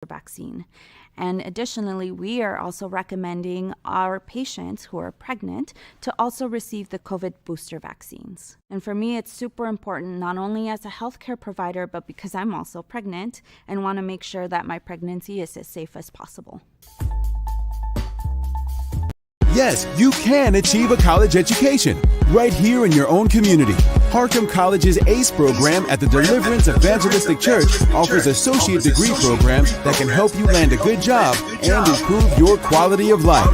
vaccine. And additionally, we are also recommending our patients who are pregnant to also receive the COVID booster vaccines. And for me, it's super important, not only as a healthcare provider, but because I'm also pregnant and want to make sure that my pregnancy is as safe as possible. Yes, you can achieve a college education right here in your own community. Harcum College's ACE program at the Deliverance Evangelistic Church offers associate degree programs that can help you land a good job and improve your quality of life.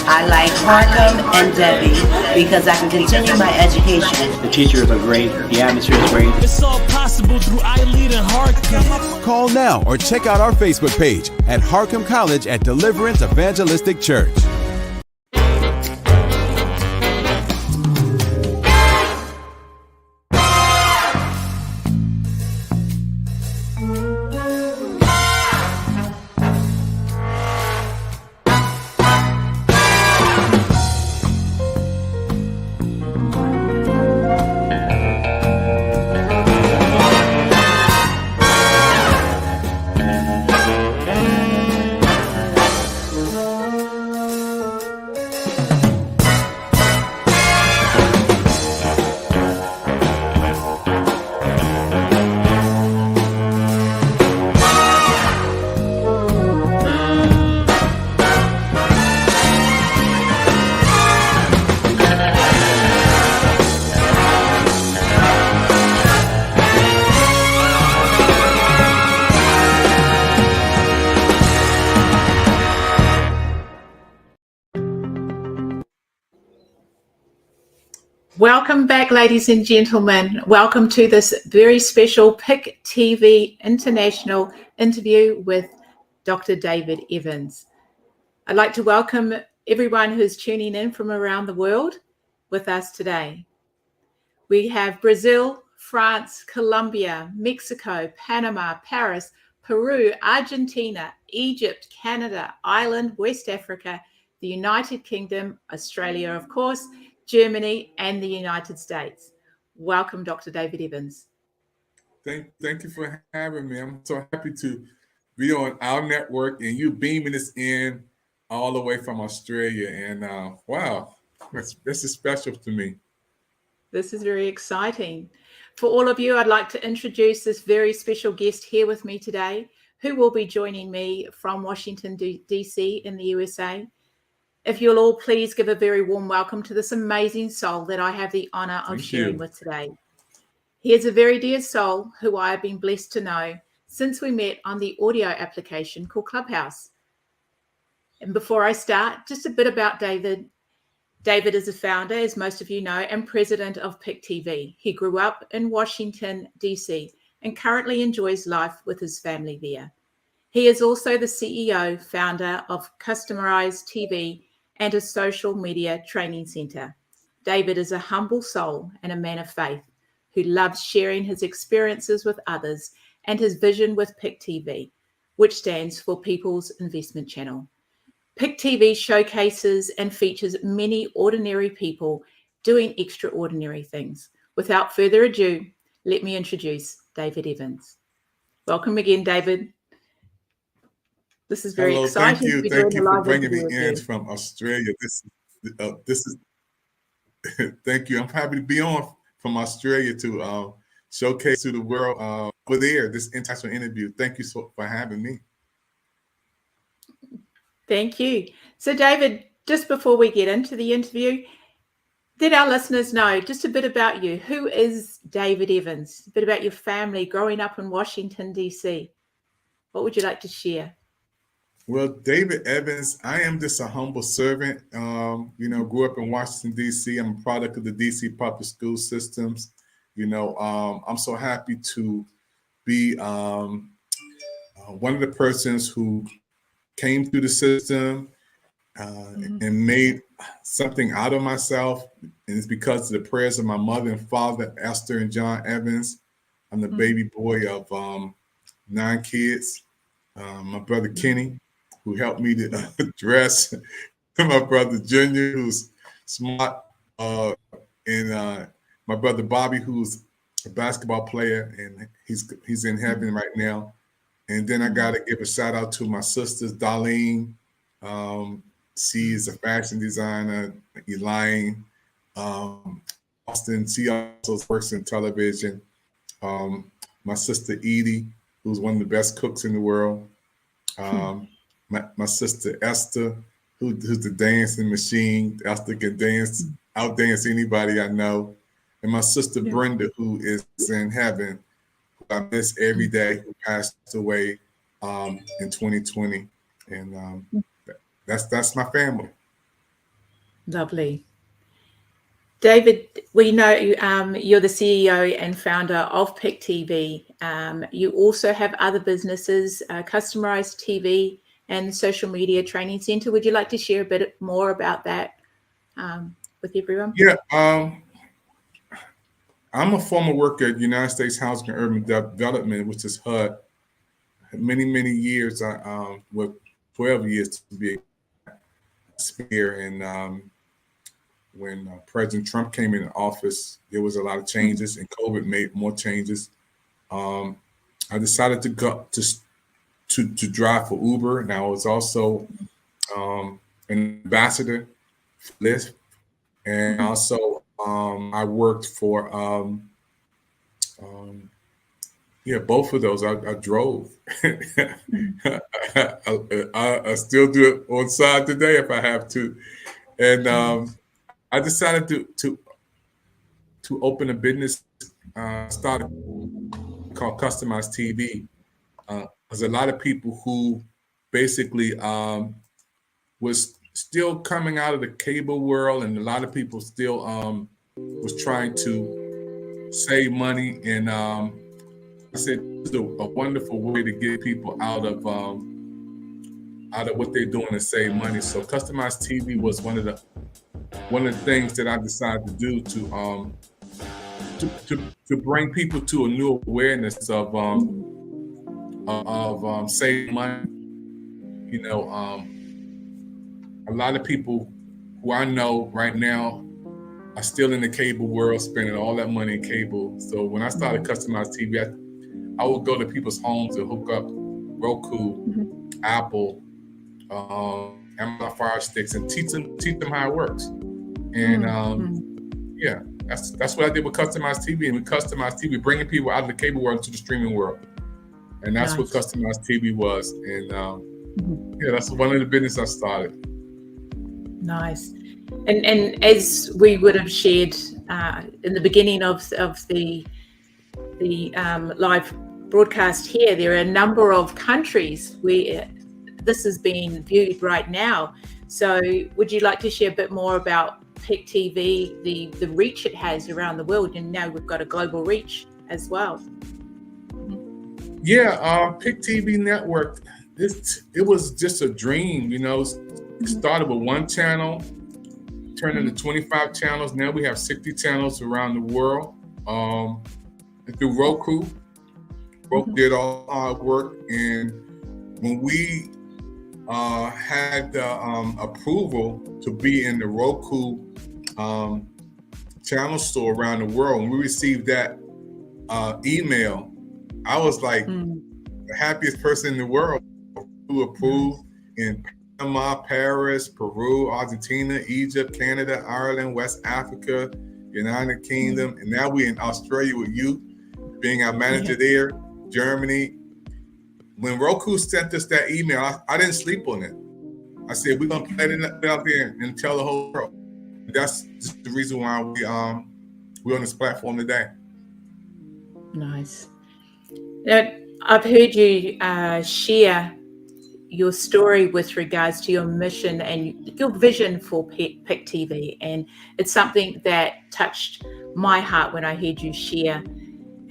I like Harcum and Debbie because I can continue my education. The teachers are great. The atmosphere is great. It's all possible through iLead and Harcum. Call now or check out our Facebook page at Harcum College at Deliverance Evangelistic Church. Welcome back, ladies and gentlemen. Welcome to this very special PIC TV International interview with Dr. David Evans. I'd like to welcome everyone who's tuning in from around the world with us today. We have Brazil, France, Colombia, Mexico, Panama, Paris, Peru, Argentina, Egypt, Canada, Ireland, West Africa, the United Kingdom, Australia, of course, Germany, and the United States. Welcome, Dr. David Evans. Thank you for having me. I'm so happy to be on our network and you beaming us in all the way from Australia. And wow, this is special to me. This is very exciting. For all of you, I'd like to introduce this very special guest here with me today, who will be joining me from Washington, D.C. in the USA. If you'll all please give a very warm welcome to this amazing soul that I have the honor of sharing with today. He is a very dear soul who I have been blessed to know since we met on the audio application called Clubhouse. And before I start, just a bit about David. David is a founder, as most of you know, and president of PIC TV. He grew up in Washington, D.C. and currently enjoys life with his family there. He is also the CEO, founder of Customized TV and a social media training center. David is a humble soul and a man of faith who loves sharing his experiences with others and his vision with PIC TV, which stands for People's Investment Channel. PIC TV showcases and features many ordinary people doing extraordinary things. Without further ado, let me introduce David Evans. Welcome again, David. This is very exciting. Thank you for bringing me in from Australia. This is thank you. I'm happy to be on from Australia to showcase to the world over there this international interview. Thank you for having me. Thank you. So, David, just before we get into the interview, let our listeners know just a bit about you. Who is David Evans? A bit about your family growing up in Washington, D.C. What would you like to share? Well, David Evans, I am just a humble servant. Grew up in Washington, D.C. I'm a product of the D.C. public school systems. I'm so happy to be one of the persons who came through the system and made something out of myself. And it's because of the prayers of my mother and father, Esther and John Evans. I'm the baby boy of 9 kids. My brother Kenny, who helped me to dress, my brother Junior, who's smart, and my brother Bobby, who's a basketball player, and he's in heaven right now. And then I got to give a shout out to my sisters, Darlene. She's a fashion designer. Elaine, Austin. She also works in television. My sister Edie, who's one of the best cooks in the world. My sister Esther, who's the dancing machine. Esther can dance, outdance anybody I know. And my sister Brenda, who is in heaven, who I miss every day, who passed away in 2020. And that's my family. Lovely. David, we know you're the CEO and founder of Pick TV. You also have other businesses, Customized TV and Social Media Training Center. Would you like to share a bit more about that with everyone? Yeah, I'm a former worker at United States Housing and Urban Development, which is HUD. Many years, with 12 years to be here. And when President Trump came in office, there was a lot of changes, and COVID made more changes. I decided to go to drive for Uber, and I was also an ambassador for Lyft, and also I worked for both of those. I drove. I still do it on side today if I have to, and I decided to open a business, started called Customized TV. There's a lot of people who basically was still coming out of the cable world, and a lot of people still was trying to save money. And I said, this is a wonderful way to get people out of what they're doing and save money. So Customized TV was one of the things that I decided to do to bring people to a new awareness of saving money. You know, a lot of people who I know right now are still in the cable world, spending all that money in cable. So when I started Customized TV, I would go to people's homes and hook up Roku, Apple, Amazon Fire Sticks, and teach them how it works. And that's what I did with Customized TV. And with Customized TV, bringing people out of the cable world to the streaming world. And that's what Customized TV was. And that's one of the business I started. Nice. And as we would have shared in the beginning of the live broadcast here, there are a number of countries where this is being viewed right now. So would you like to share a bit more about Pick TV, the reach it has around the world? And now we've got a global reach as well. Yeah, Pick TV network, it was just a dream, you know. It started with one channel, turned into 25 channels. Now we have 60 channels around the world. And through Roku did all our work. And when we had the approval to be in the Roku channel store around the world, when we received that email, I was like the happiest person in the world. Who approved in Panama, Paris, Peru, Argentina, Egypt, Canada, Ireland, West Africa, United Kingdom, and now we're in Australia with you, being our manager there, Germany. When Roku sent us that email, I didn't sleep on it. I said, we're gonna play it out there and tell the whole world. That's just the reason why we're on this platform today. Nice. Now, I've heard you share your story with regards to your mission and your vision for Pick TV, and it's something that touched my heart when I heard you share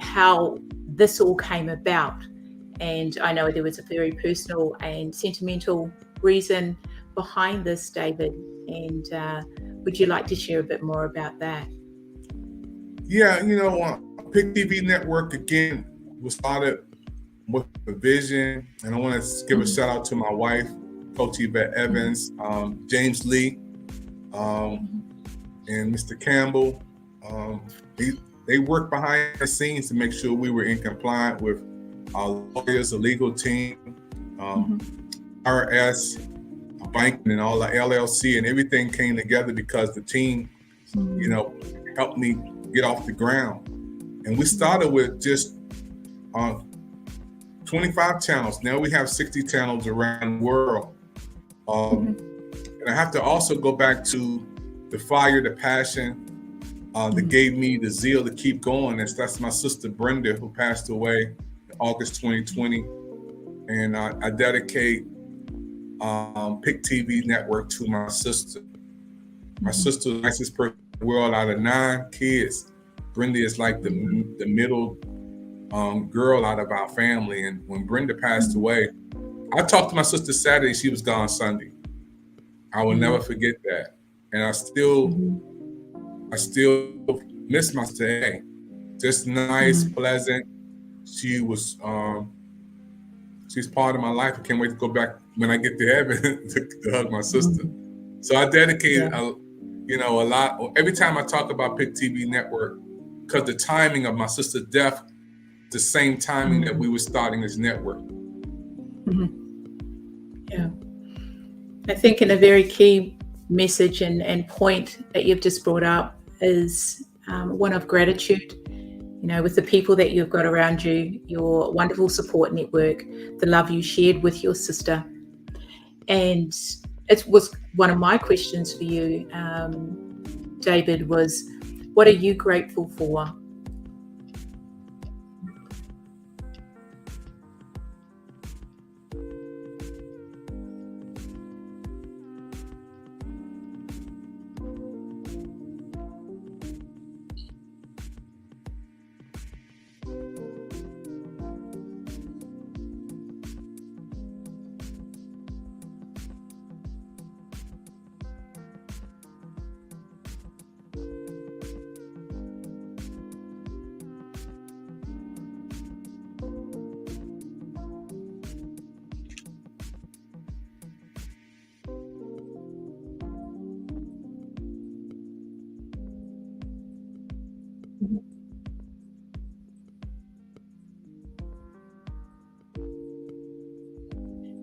how this all came about. And I know there was a very personal and sentimental reason behind this, David, and would you like to share a bit more about that? Yeah, you know, Pick TV Network, again, was started with a vision, and I want to give a shout out to my wife, Coach Yvette Evans, James Lee, and Mr. Campbell. They worked behind the scenes to make sure we were in compliance with our lawyers, the legal team, IRS, banking, and all the LLC, and everything came together because the team, helped me get off the ground. And we started with just 25 channels. Now we have 60 channels around the world. And I have to also go back to the fire, the passion that gave me the zeal to keep going. That's my sister Brenda, who passed away in August 2020. And I dedicate PIC TV Network to my sister. My sister, the nicest person in the world. Out of 9 kids, Brenda is like the middle girl out of our family. And when Brenda passed away, I talked to my sister Saturday, she was gone Sunday. I will never forget that. And I still miss my sister. Hey, just nice, pleasant. She was, she's part of my life. I can't wait to go back when I get to heaven to hug my sister. So I dedicated, a lot. Every time I talk about PIC TV Network, because the timing of my sister's death, the same timing that we were starting this network. Yeah. I think in a very key message and point that you've just brought up is one of gratitude, with the people that you've got around you, your wonderful support network, the love you shared with your sister. And it was one of my questions for you, David, was what are you grateful for?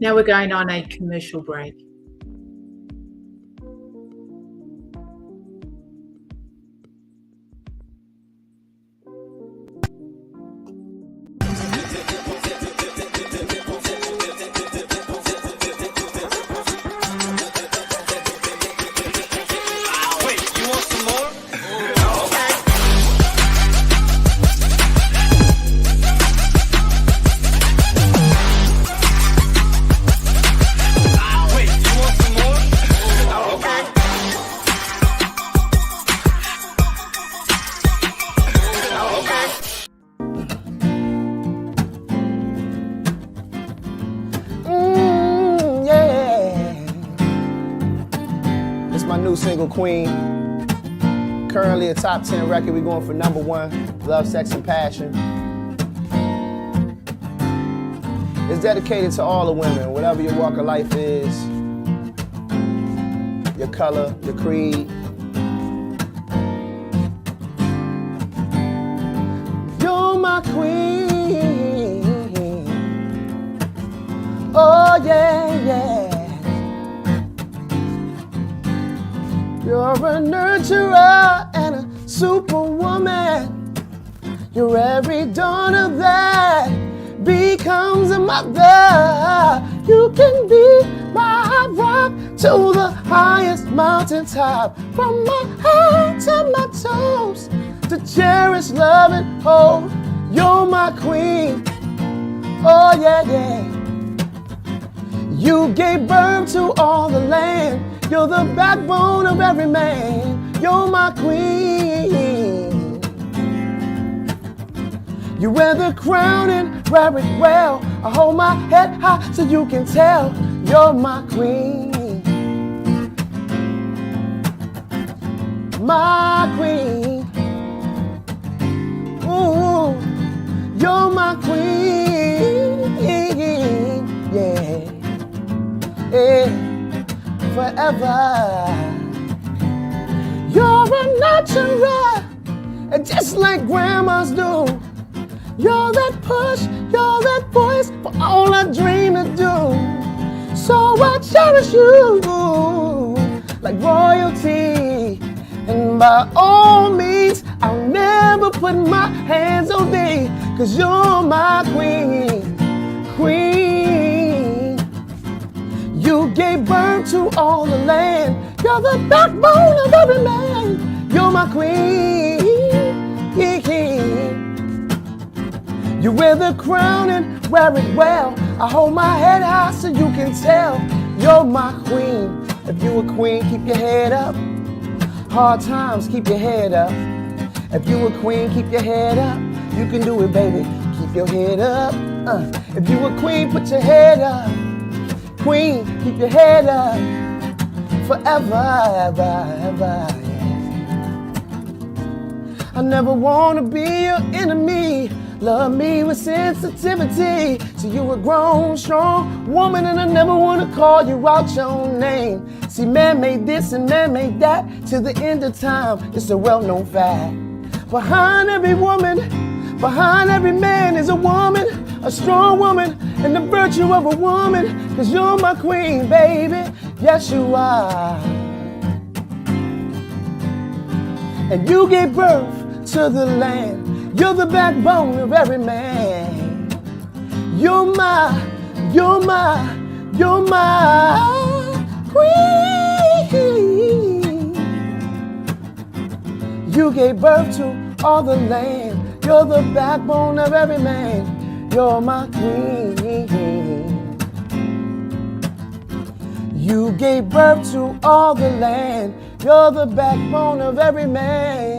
Now we're going on a commercial break. Single Queen, currently a top 10 record. We're going for #1, Love, Sex, and Passion. It's dedicated to all the women, whatever your walk of life is, your color, your creed. You're my queen. Oh yeah, yeah. You're a nurturer and a superwoman. You're every daughter that becomes a mother. You can be my rock to the highest mountaintop. From my head to my toes, to cherish, love, and hold. You're my queen. Oh yeah, yeah. You gave birth to all the land. You're the backbone of every man. You're my queen. You wear the crown and wear it well. I hold my head high so you can tell. You're my queen. My queen. Ooh, you're my queen. Yeah. Yeah. Forever. You're a nurturer, and just like grandmas do, You're that push, you're that voice for all I dream to do. So I cherish you like royalty. And by all means, I'll never put my hands on thee, 'cause you're my queen, queen. You gave birth to all the land. You're the backbone of every man. You're my queen. You wear the crown and wear it well. I hold my head high so you can tell. You're my queen. If you a queen, keep your head up. Hard times, keep your head up. If you a queen, keep your head up. You can do it, baby. Keep your head up. If you a queen, put your head up. Queen, keep your head up. Forever, ever, ever. I never want to be your enemy. Love me with sensitivity. So you a grown, strong woman, and I never want to call you out your name. See, man made this and man made that. Till the end of time, it's a well-known fact. Behind every woman, behind every man is a woman, a strong woman, and the virtue of a woman. 'Cause you're my queen, baby. Yes, you are. And you gave birth to the land. You're the backbone of every man. You're my queen. You gave birth to all the land. You're the backbone of every man. You're my queen. You gave birth to all the land. You're the backbone of every man.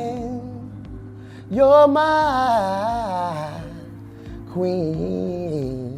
You're my queen.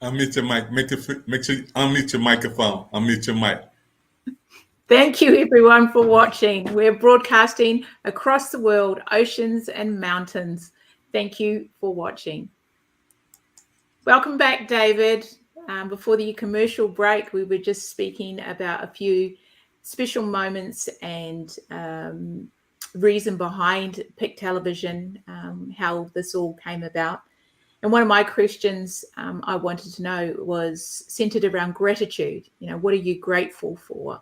Unmute your mic. Make sure you unmute your microphone. Unmute your mic. Thank you, everyone, for watching. We're broadcasting across the world, oceans and mountains. Thank you for watching. Welcome back, David. Before the commercial break, we were just speaking about a few special moments and reason behind Pick Television, how this all came about. And one of my questions I wanted to know was centered around gratitude. You know, what are you grateful for?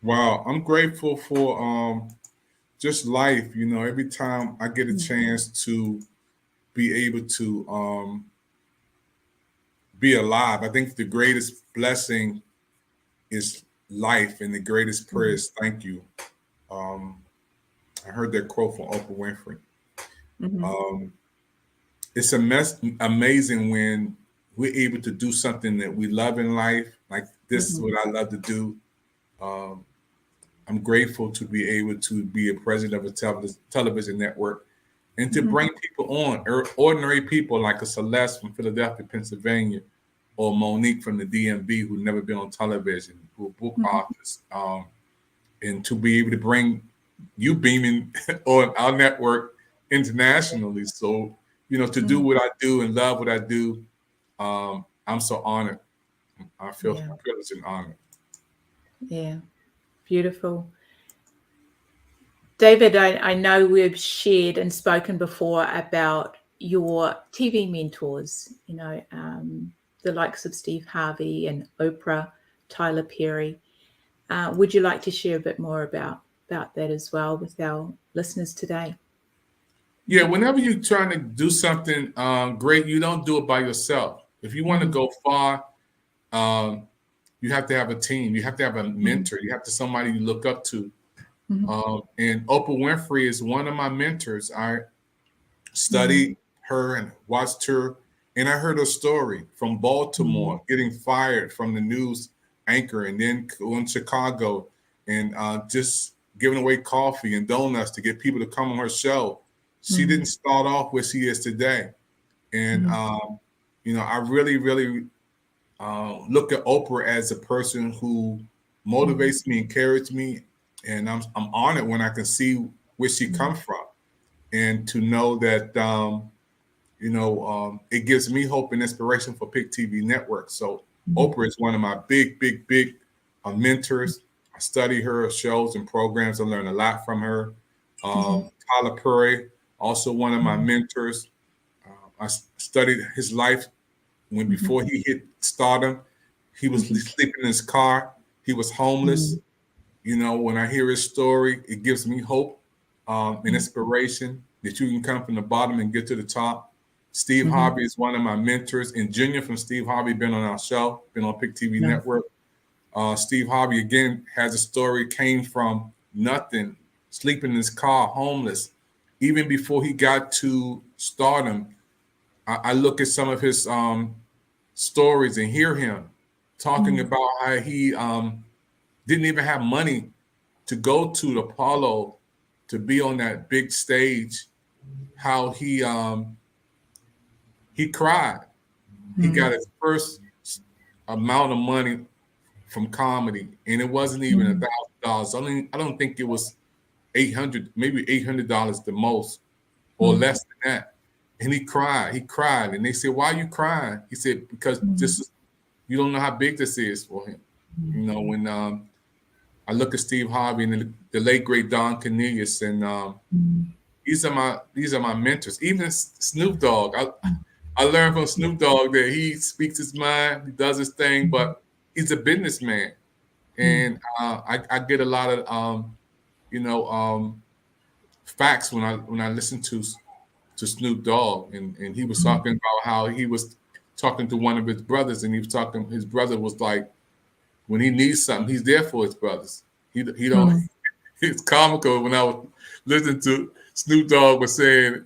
Wow, I'm grateful for just life. You know, every time I get a chance to be able to be alive, I think the greatest blessing is life, and the greatest prayer is thank you. I heard that quote from Oprah Winfrey. It's amazing when we're able to do something that we love in life. Like this is what I love to do. I'm grateful to be able to be a president of a television network and to bring people on, ordinary people like a Celeste from Philadelphia, Pennsylvania, or Monique from the DMV who've never been on television, who are book authors, and to be able to bring you beaming on our network internationally. So, you know, to do what I do and love what I do, I'm so honored. I feel privileged and honored. Yeah, beautiful. David, I know we've shared and spoken before about your TV mentors, the likes of Steve Harvey and Oprah, Tyler Perry. Would you like to share a bit more about that as well with our listeners today? Yeah, whenever you're trying to do something great, you don't do it by yourself. If you want to go far, you have to have a team. You have to have a mentor. You have to somebody you look up to. And Oprah Winfrey is one of my mentors. I studied her and watched her, and I heard her story from Baltimore, getting fired from the news anchor, and then going to Chicago and just giving away coffee and donuts to get people to come on her show. She didn't start off where she is today. And, I really, really look at Oprah as a person who motivates me, encourages me. And I'm honored when I can see where she comes from. And to know that, it gives me hope and inspiration for Pick TV Network. So Oprah is one of my big mentors. I study her shows and programs. I learn a lot from her. Tyler Perry, also one of my mentors. I studied his life before he hit stardom. He was sleeping in his car. He was homeless. When I hear his story, it gives me hope and inspiration that you can come from the bottom and get to the top. Steve Harvey is one of my mentors, and Junior from Steve Harvey been on our show, been on Pick TV Network. Steve Harvey, again, has a story, came from nothing, sleeping in his car, homeless. Even before he got to stardom, I look at some of his stories and hear him talking about how he didn't even have money to go to the Apollo to be on that big stage, how he cried. He got his first amount of money from comedy, and it wasn't even $1,000. I don't think it was $800, maybe $800 the most, or less than that. And he cried, and they said, "Why are you crying?" He said, "Because you don't know how big this is for him." When I look at Steve Harvey and the late great Don Cornelius, and these are my mentors. Even Snoop Dogg, I learned from Snoop Dogg that he speaks his mind, he does his thing, but he's a businessman, and I get a lot of facts when I listen to Snoop Dogg, and he was talking about how he was talking to one of his brothers, and his brother was like, when he needs something, he's there for his brothers. He don't. It's comical when I was listening to Snoop Dogg was saying,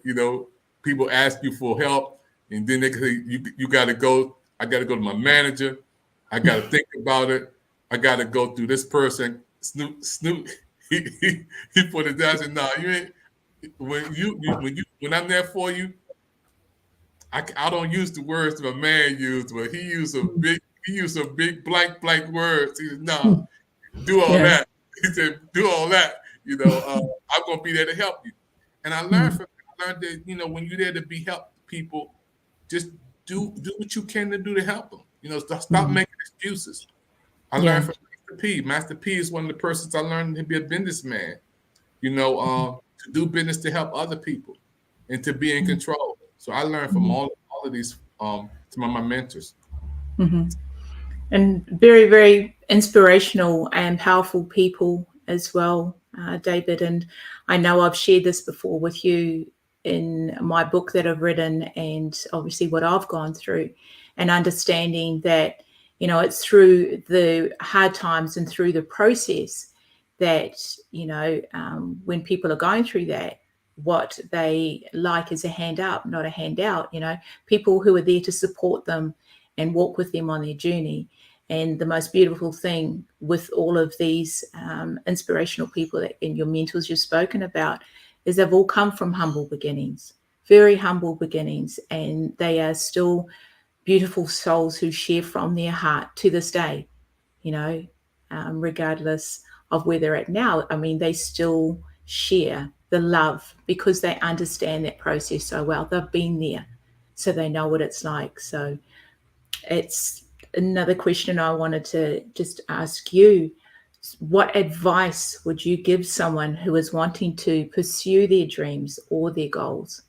people ask you for help, and then they say you got to go. I got to go to my manager. I got to think about it. I got to go through this person. Snoop, he put it down and said, "No, you ain't. When I'm there for you, I don't use the words that a man used, but he used some big blank words. He said, "No, do all that." He said, "Do all that. I'm gonna be there to help you." And I learned that when you're there to help people, just do what you can to do to help them. Stop making excuses. I learned from Master P. Master P is one of the persons I learned to be a businessman. To do business to help other people and to be in control. So I learned from all of these some of my mentors. And very, very inspirational and powerful people as well, David. And I know I've shared this before with you in my book that I've written, and obviously what I've gone through, and understanding that, it's through the hard times and through the process that, when people are going through that, what they like is a hand up, not a handout, people who are there to support them and walk with them on their journey. And the most beautiful thing with all of these inspirational people and your mentors you've spoken about is they've all come from humble beginnings, very humble beginnings, and they are still beautiful souls who share from their heart to this day, regardless of where they're at now. I mean, they still share the love because they understand that process so well. They've been there, so they know what it's like. So it's another question I wanted to just ask you. What advice would you give someone who is wanting to pursue their dreams or their goals?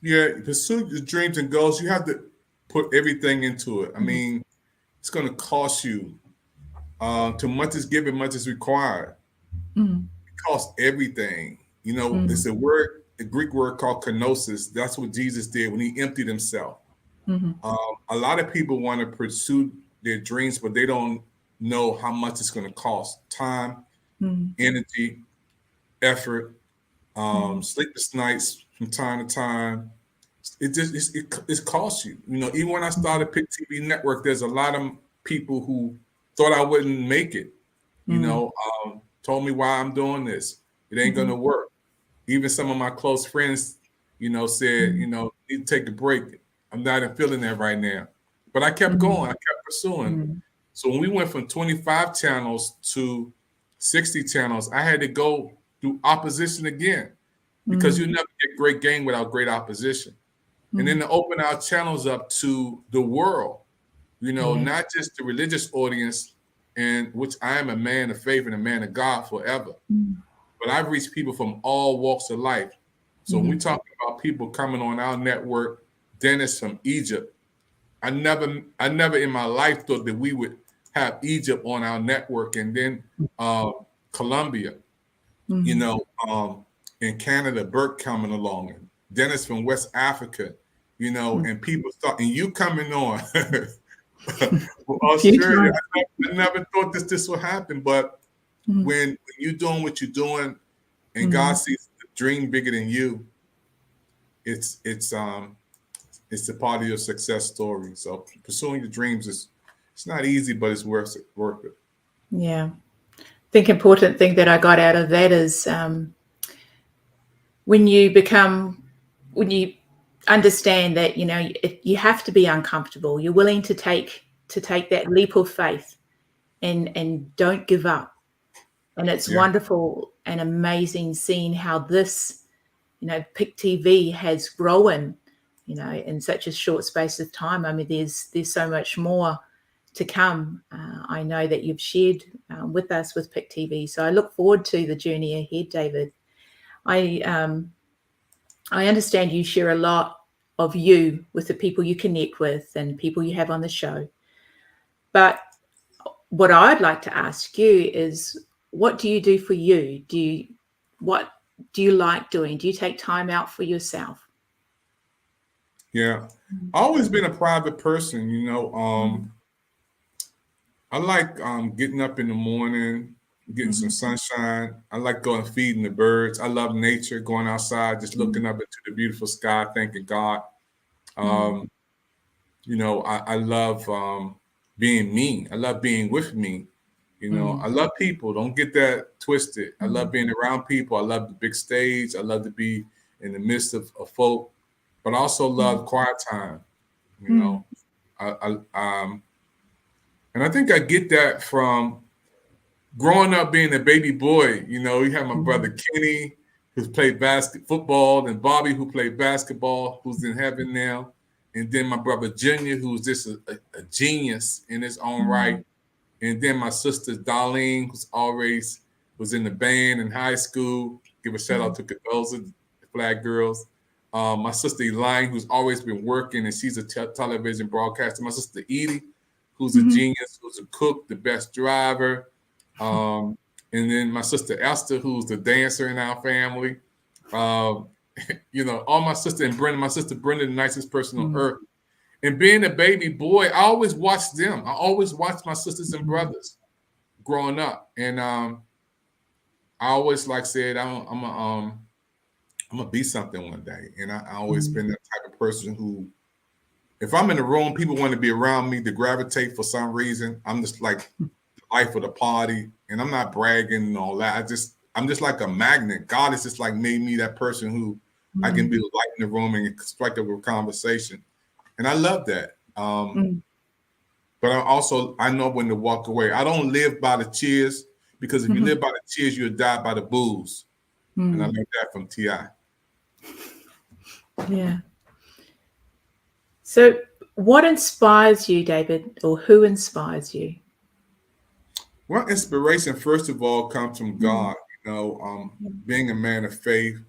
Yeah, pursue your dreams and goals. You have to put everything into it. I mean, it's going to cost you. Too much is given, much is required. It costs everything. You know, it's a Greek word called kenosis. That's what Jesus did when he emptied himself. A lot of people want to pursue their dreams, but they don't know how much it's going to cost: time, energy, effort, sleepless nights from time to time. It costs you. You know, even when I started Pick TV Network, there's a lot of people who thought I wouldn't make it. You know, told me why I'm doing this. It ain't gonna work. Even some of my close friends, you know, said, you know, need to take a break. I'm not feeling that right now. But I kept going. I kept pursuing. So when we went from 25 channels to 60 channels, I had to go through opposition again, because you never get great game without great opposition. And then to open our channels up to the world, you know, not just the religious audience, and which I am a man of faith and a man of God forever, but I've reached people from all walks of life. So when we talk about people coming on our network, Dennis from Egypt, I never in my life thought that we would have Egypt on our network, and then Colombia, you know, in Canada, Burke coming along, and Dennis from West Africa, you know, and people start, and you coming on. Australia, I never thought this would happen, but when you're doing what you're doing, and God sees the dream bigger than you, it's a part of your success story. So pursuing your dreams it's not easy, but it's worth it. Yeah. I think important thing that I got out of that is when you understand that, you know, you have to be uncomfortable. You're willing to take that leap of faith and don't give up. And it's wonderful and amazing seeing how this, you know, Pick TV has grown, you know, in such a short space of time. I mean, there's so much more to come. I know that you've shared with us with Pick TV. So I look forward to the journey ahead, David. I understand you share a lot of you with the people you connect with and people you have on the show. But what I'd like to ask you is, what do you do for you? What do you like doing? Do you take time out for yourself? Yeah, I've always been a private person, you know. I like getting up in the morning, getting some sunshine. I like going feeding the birds. I love nature, going outside, just looking up into the beautiful sky, thanking God. You know, I love being me. I love being with me. You know, I love people. Don't get that twisted. I love being around people. I love the big stage. I love to be in the midst of folk, but I also love quiet time. You know, and I think I get that from growing up being a baby boy. You know, you have my brother Kenny, who's played football, and Bobby, who played basketball, who's in heaven now. And then my brother Junior, who's just a genius in his own right. And then my sister Darlene, who's always was in the band in high school. Give a shout out to Cadoza, the Flag Girls. My sister Elaine, who's always been working, and she's a television broadcaster. My sister Edie, who's a genius, who's a cook, the best driver. And then my sister Esther, who's the dancer in our family. You know, all my sister and Brenda, my sister Brenda, the nicest person on earth. And being a baby boy, I always watched them. I always watched my sisters and brothers growing up. And I always said, I'm gonna be something one day. And I always been that type of person who, if I'm in a room, people want to be around me to gravitate for some reason. I'm just like the life of the party, and I'm not bragging and all that. I'm just like a magnet. God has just like made me that person who I can be the light in the room and strike up a conversation. And I love that. But I know when to walk away. I don't live by the cheers, because if you live by the cheers, you'll die by the boos. And I learned that from T.I. Yeah. So what inspires you, David, or who inspires you? Well, inspiration, first of all, comes from God. Being a man of faith,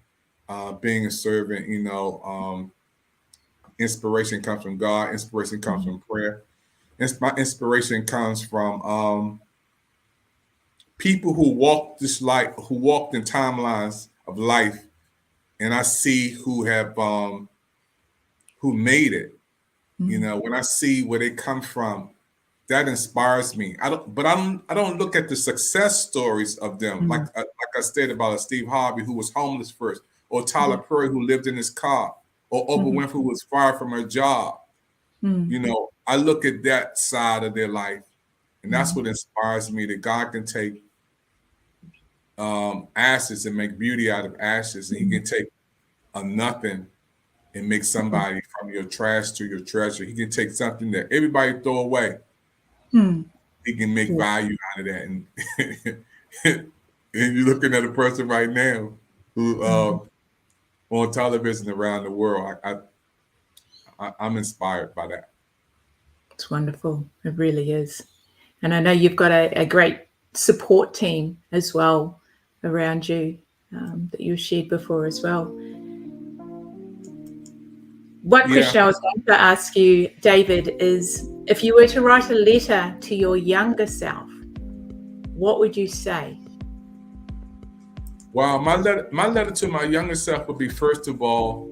being a servant, inspiration comes from God. Inspiration comes from prayer. My inspiration comes from people who walk this life, who walked in timelines of life, and I see who have who made it. You know, when I see where they come from, that inspires me. I don't look at the success stories of them, like I said about Steve Harvey, who was homeless first, or Tyler Perry, who lived in his car, or Oprah Winfrey, who was fired from her job. You know, I look at that side of their life, and that's what inspires me, that God can take ashes and make beauty out of ashes, and He can take a nothing and make somebody from your trash to your treasure. He can take something that everybody throw away. He can make value out of that. And, and you're looking at a person right now who on television around the world. I'm inspired by that. It's wonderful. It really is. And I know you've got a great support team as well around you that you've shared before as well. One question I was going to ask you, David, is if you were to write a letter to your younger self, what would you say? Well, my letter to my younger self would be, first of all,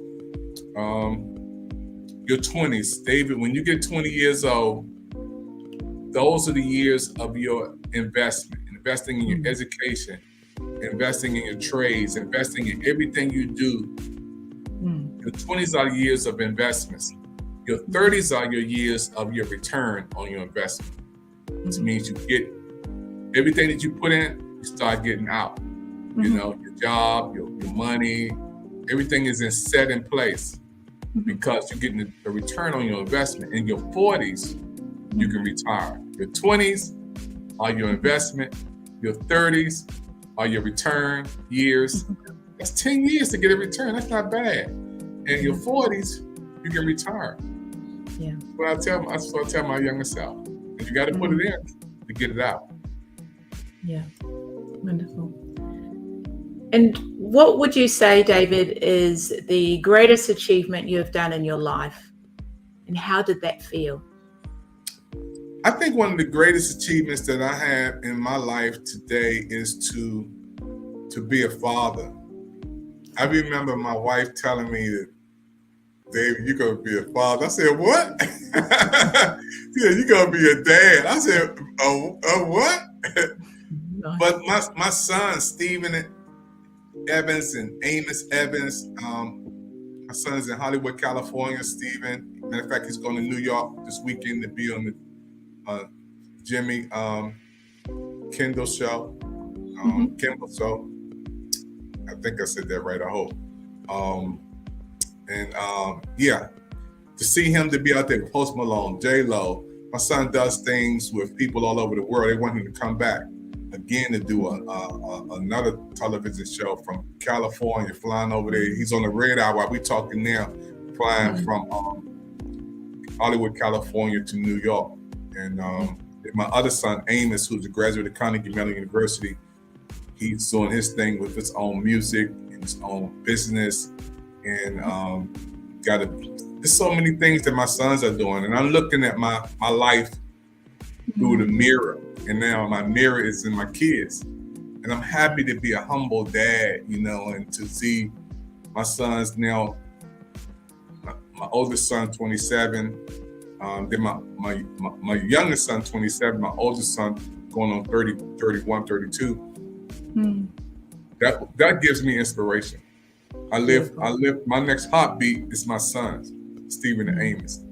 your 20s. David, when you get 20 years old, those are the years of your investment, investing in your education, investing in your trades, investing in everything you do. Your 20s are the years of investments. Your 30s are your years of your return on your investment. Which means you get everything that you put in, you start getting out. You know, your job, your money, everything is set in place because you're getting a return on your investment. In your 40s, you can retire. Your 20s are your investment. Your 30s are your return years. That's 10 years to get a return. That's not bad. And your 40s, you can retire. Yeah. That's what I tell my younger self. And you got to put it in to get it out. Yeah. Wonderful. And what would you say, David, is the greatest achievement you have done in your life? And how did that feel? I think one of the greatest achievements that I have in my life today is to be a father. I remember my wife telling me that, David, you're going to be a father. I said, what? She said, you're going to be a dad. I said, what? But my son, Stephen Evans and Amos Evans, my son's in Hollywood, California, Stephen. Matter of fact, he's going to New York this weekend to be on the Jimmy Kimmel show. Kimmel show. I think I said that right, I hope. To see him to be out there with Post Malone, J-Lo. My son does things with people all over the world. They want him to come back again to do another television show from California, flying over there. He's on the radar while we're talking now, flying from Hollywood, California to New York. And my other son, Amos, who's a graduate of Carnegie Mellon University, he's doing his thing with his own music and his own business. And there's so many things that my sons are doing. And I'm looking at my life through the mirror. And now my mirror is in my kids. And I'm happy to be a humble dad, you know, and to see my sons now, my oldest son, 27, then my youngest son, 27, my oldest son going on 30, 31, 32. That gives me inspiration. I live, my next heartbeat is my sons, Stephen and Amos.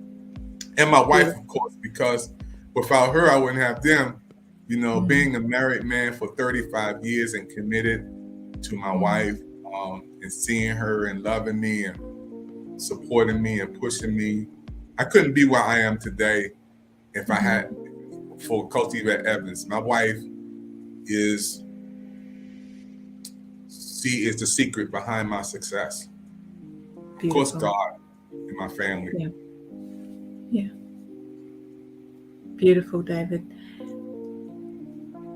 And my wife, of course, because without her, I wouldn't have them. You know, being a married man for 35 years and committed to my wife, and seeing her and loving me and supporting me and pushing me. I couldn't be where I am today if I had for Coach Yvette Evans. My wife is the secret behind my success. Beautiful. Of course, God and my family. Yeah. Beautiful, David.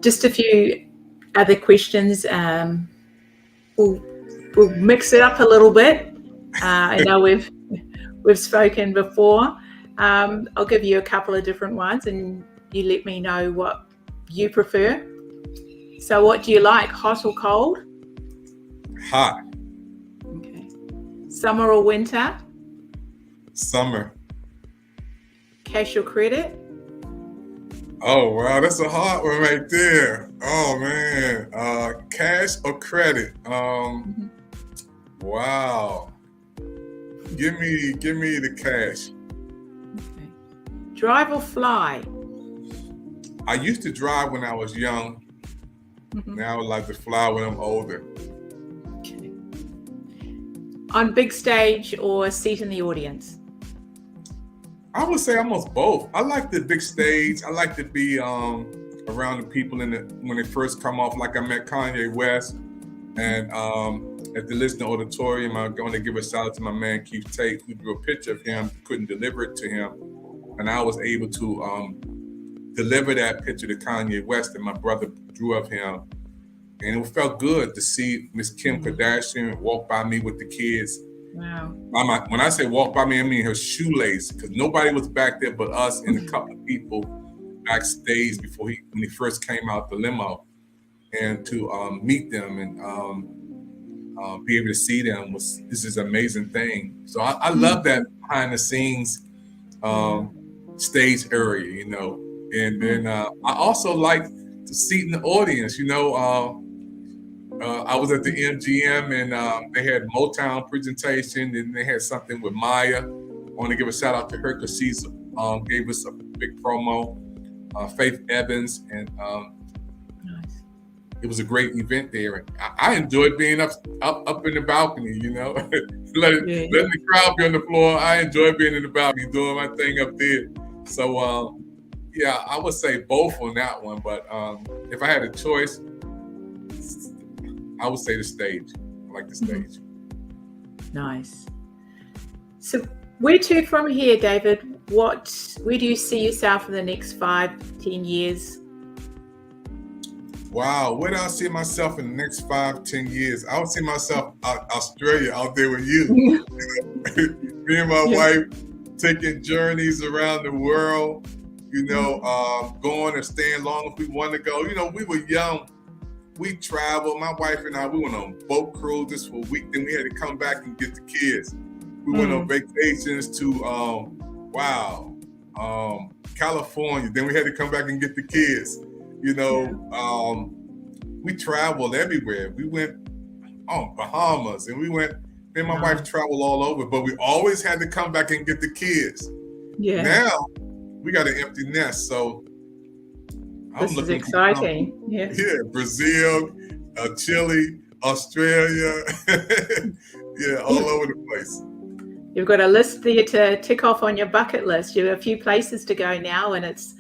Just a few other questions. We'll mix it up a little bit. I know we've we've spoken before. I'll give you a couple of different ones and you let me know what you prefer. So what do you like, hot or cold? Hot. Okay. Summer or winter? Summer. Cash or credit? Oh, wow, that's a hard one right there. Oh, man. Cash or credit? Wow. Give me the cash. Okay. Drive or fly? I used to drive when I was young. Now I would like to fly when I'm older. Okay. On big stage or seat in the audience? I would say almost both. I like the big stage. I like to be around the people when they first come off. Like I met Kanye West, and at the listening auditorium, I'm going to give a shout out to my man Keith Tate, who drew a picture of him, couldn't deliver it to him, and I was able to deliver that picture to Kanye West, and my brother drew of him, and it felt good to see Miss Kim Kardashian walk by me with the kids. Wow. When I say walk by me, I mean her shoelace, because nobody was back there but us and a couple of people backstage when he first came out the limo, and to meet them and be able to see them this is an amazing thing. So I love that behind the scenes stage area, you know. And then I also like to sit in the audience, you know. I was at the MGM and they had Motown presentation, and they had something with Maya. I want to give a shout out to her because she's gave us a big promo. Faith Evans, and Nice. It was a great event there. And I enjoyed being up in the balcony, you know, letting the crowd be on the floor. I enjoy being in the balcony, doing my thing up there. So yeah, I would say both on that one. But if I had a choice, I would say the stage. I like the stage. Nice. So where to from here, David? Where do you see yourself in the next 5-10 years? Wow, where do I see myself in the next 5-10 years? I would see myself Australia, out there with you. Me and my wife taking journeys around the world, you know, going and staying long if we want to go. You know, we were young. We traveled, my wife and I, we went on boat cruises for a week. Then we had to come back and get the kids. We went on vacations to, California. Then we had to come back and get the kids. You know, we traveled everywhere. We went on Bahamas, and me and my wife traveled all over, but we always had to come back and get the kids. Yeah. Now we got an empty nest, so this is exciting. Yeah, Brazil, Chile, Australia, yeah, all over the place. You've got a list there to tick off on your bucket list. You have a few places to go now, and it's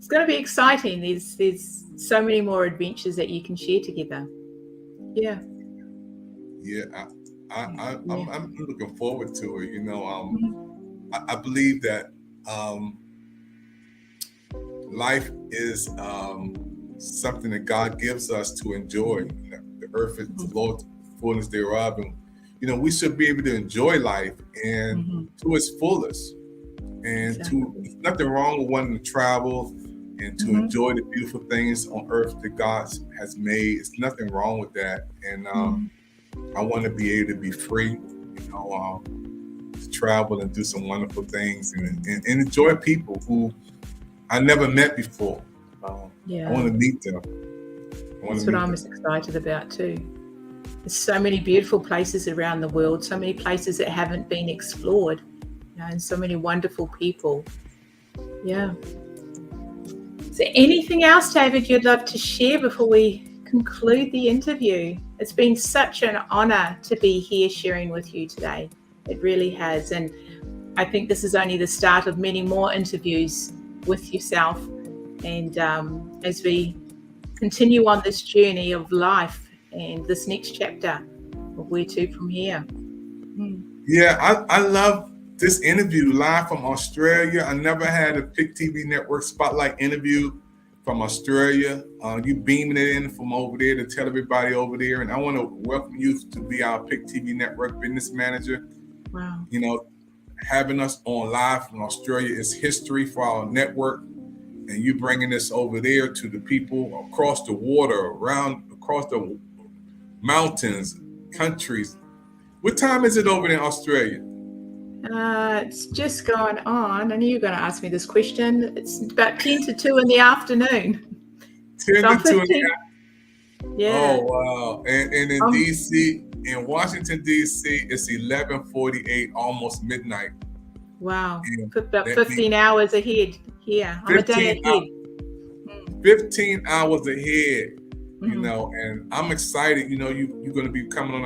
going to be exciting. There's so many more adventures that you can share together. Yeah. Yeah, I'm looking forward to it. You know, I believe that life is something that God gives us to enjoy. The earth is the Lord's fullness thereof, and you know we should be able to enjoy life and to its fullest. And there's nothing wrong with wanting to travel and to enjoy the beautiful things on earth that God has made. It's nothing wrong with that. And I want to be able to be free, you know, to travel and do some wonderful things and enjoy people who I never met before. I want to meet them. That's what I'm as excited about too. There's so many beautiful places around the world, so many places that haven't been explored, you know, and so many wonderful people. Yeah. Is there anything else, David, you'd love to share before we conclude the interview? It's been such an honor to be here sharing with you today. It really has. And I think this is only the start of many more interviews with yourself. And as we continue on this journey of life and this next chapter of where to from here. Yeah, I love this interview live from Australia. I never had a PIC TV Network Spotlight interview from Australia. You beaming it in from over there to tell everybody over there. And I want to welcome you to be our PIC TV Network business manager. Wow. You know, having us on live from Australia is history for our network, and you bringing this over there to the people across the water, across the mountains, countries. What time is it over in Australia? It's just gone on. I knew you were going to ask me this question. It's about 10 to 2 in the afternoon. 10 So I'm to 2 in 15. the Yeah. Oh, wow. And in DC, in Washington, DC, it's 11:48, almost midnight. Wow. And About that 15 hours ahead. Yeah, I'm a day 15 ahead. 15 hours ahead, you Mhm. know, and I'm excited. You know, you're going to be coming on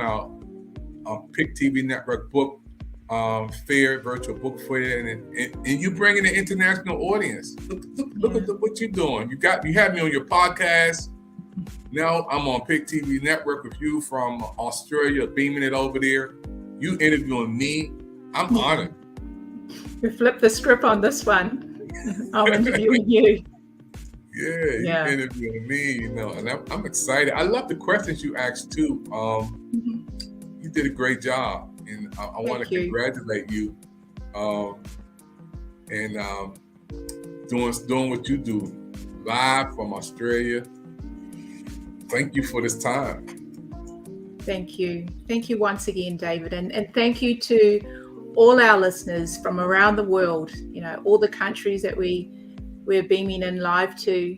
our Pick TV Network book fair, virtual book fair, and you bringing an international audience. Look at what you're doing. You have me on your podcast. Now I'm on Pick TV Network with you from Australia, beaming it over there. You interviewing me. I'm honored. We flipped the script on this one. I'm interviewing you. Yeah, you interviewing me, you know, and I'm excited. I love the questions you asked too. You did a great job, and I want to congratulate you, and doing what you do live from Australia. Thank you for this time. Thank you. Thank you once again, David. And thank you to all our listeners from around the world, you know, all the countries that we're beaming in live to.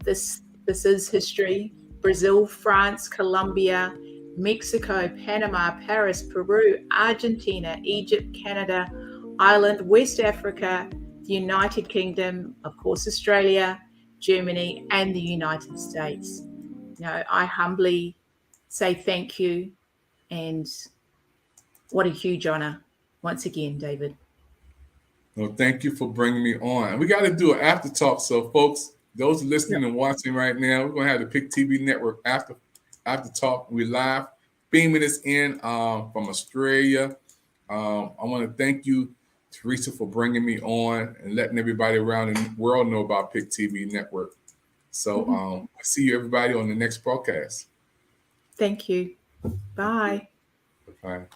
This is history. Brazil, France, Colombia, Mexico, Panama, Paris, Peru, Argentina, Egypt, Canada, Ireland, West Africa, the United Kingdom, of course, Australia, Germany, and the United States. You know, I humbly say thank you, and what a huge honor once again, David. Well, thank you for bringing me on. And we got to do an after talk. So, folks, those listening and watching right now, we're going to have the Pick TV Network after talk. We're live, beaming this in from Australia. I want to thank you, Teresa, for bringing me on and letting everybody around the world know about Pick TV Network. So I see you, everybody, on the next broadcast. Thank you. Bye. Bye.